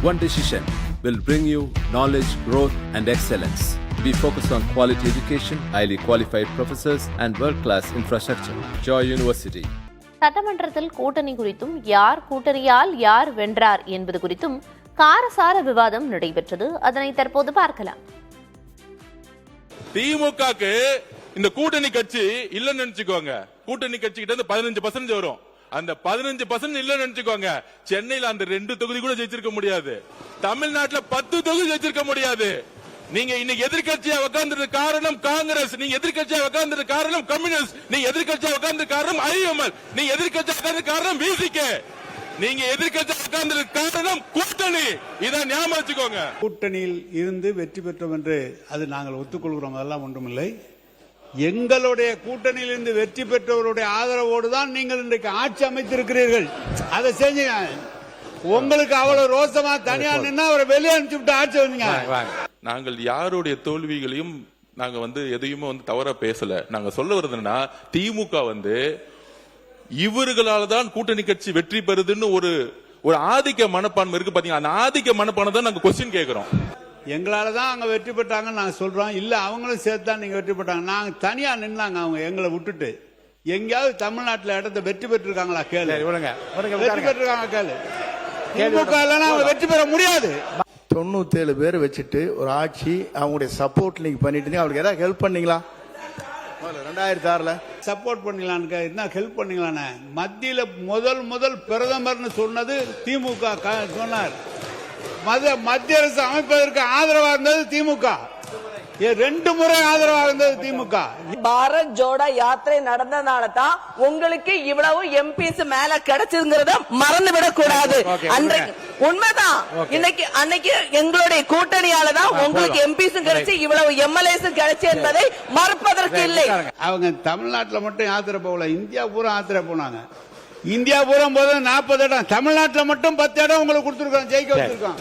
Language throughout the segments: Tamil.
One decision will bring you knowledge, growth, and excellence. We focus on quality education, highly qualified professors, and world-class infrastructure. Joy University. சட்டமன்றத்தில் கூட்டணி குறித்தும் யார் கூட்டணியால் யார் வென்றார் என்பது குறித்தும் காரசார விவாதம் நடைபெற்றது. அதனை தற்போது பார்க்கலாம். திமுகக்கு இந்த கூட்டணி கட்சி இல்லன்னு நினைச்சுக்கோங்க. கூட்டணி கட்சி கிட்ட 15% வரும். அந்த 15% இல்லன்னு நினைச்சுக்கோங்க. சென்னையில அந்த 2 தொகுதி கூட ஜெயிச்சிருக்க முடியாது. தமிழ்நாட்டுல 10 தொகுதி ஜெயிச்சிருக்க முடியாது. நீங்க இன்னைக்கு எதிர்க்கட்சியா உட்கார்ந்தது காரணம் காங்கிரஸ், நீங்க எதிர்க்கட்சியா உட்கார்ந்தது காரணம் கம்யூனிஸ்ட், நீங்க எதிர்க்கட்சியா உட்கார்ந்தது காரணம் ஐஎம்எல், நீங்க எதிர்க்கட்சியா உட்கார்ந்தது காரணம் விசிகே, நீங்க எதிர்க்கட்சியா உட்கார்ந்தது காரணம் கூட்டணி. இதை ஞாபகம் வச்சுக்கோங்க. கூட்டணியில் இருந்து வெற்றி பெற்றோம் என்று அது நாங்கள் ஒத்துக்கொள்கிறோம். அதெல்லாம் ஒன்றுமில்லை. எங்களுடைய கூட்டணியில் இருந்து வெற்றி பெற்றவருடைய ஆதரவோடு தான் நீங்கள் இன்றைக்கு ஆட்சி அமைத்திருக்கிறீர்கள். அதை செஞ்சீங்க. உங்களுக்கு அவ்வளவு ரோசமா தனியா நின்னா அவரை வெளியே அனுப்பிச்சு விட்டு ஆட்சி வந்தீங்க. நாங்கள் யாருடைய தோல்விகளையும் நாங்க எதையுமே தவறா பேசல. நாங்க சொல்ல வருதுன்னா திமுக இவர்களால தான் கூட்டணி கட்சி வெற்றி பெறுதுன்னு ஒரு ஆதிக்க மனப்பான்மை இருக்கு பாத்தீங்கன்னா. அந்த ஆதிக்க மனப்பான்மை தான் நாங்க கொஸ்டின் கேட்கிறோம். எங்களால தான் அவங்க வெற்றி பெற்றாங்கன்னு நாங்க சொல்றோம். இல்ல அவங்களும் சேர்த்து தான் நீங்க வெற்றி பெற்றாங்க. நாங்க தனியா நின்னாங்க. அவங்க எங்களை விட்டுட்டு எங்கேயாவது தமிழ்நாட்டில் இடத்தை வெற்றி பெற்றிருக்காங்களா கேளு. வெற்றி பெற்றிருக்காங்க கேளு. திமுக அவங்க வெற்றி பெற முடியாது. 97 பேர் வச்சுட்டு ஒரு ஆட்சி அவங்களுடைய சப்போர்ட் நீங்க பண்ணிட்டு அவங்களுக்கு ஏதாவது ஹெல்ப் பண்ணீங்களா? 2006 சப்போர்ட் பண்ணலான்னு என்ன ஹெல்ப் பண்ணீங்களான்னு மத்தியில முதல் பிரதமர்னு சொன்னது திமுக சொன்னார். மத்திய அரசு அமைப்பதற்கு ஆதரவாக இருந்தது திமுக. 2 முறை ஆதரவாக இருந்தது திமுக. பாரத் ஜோடா யாத்திரை நடந்தனால தான் உங்களுக்கு இவ்வளவு எம்பிஸ் மேல கிடைச்சதுங்கிறத மறந்து விடக் கூடாது. உண்மைதான். அன்னைக்கு எங்களுடைய கூட்டணியால தான் உங்களுக்கு எம்பிஸும் கிடைச்சு இவ்வளவு எம்எல்ஏஸும் கிடைச்சு என்பதை மறுப்பதற்கு இல்லை. அவங்க தமிழ்நாட்டில் மட்டும் யாத்திரை போகல, இந்தியா பூரா யாத்திரை போனாங்க. இந்தியா பூரா போது 40 இடம், தமிழ்நாட்டில் மட்டும் 10 இடம் உங்களுக்கு கொடுத்துருக்கோம், ஜெயிக்க வச்சிருக்கோம்.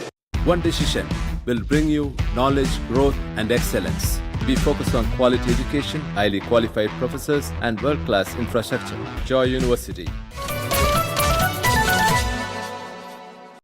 One decision will bring you knowledge, growth, and excellence. We focus on quality education, highly qualified professors, and world-class infrastructure. Joy University.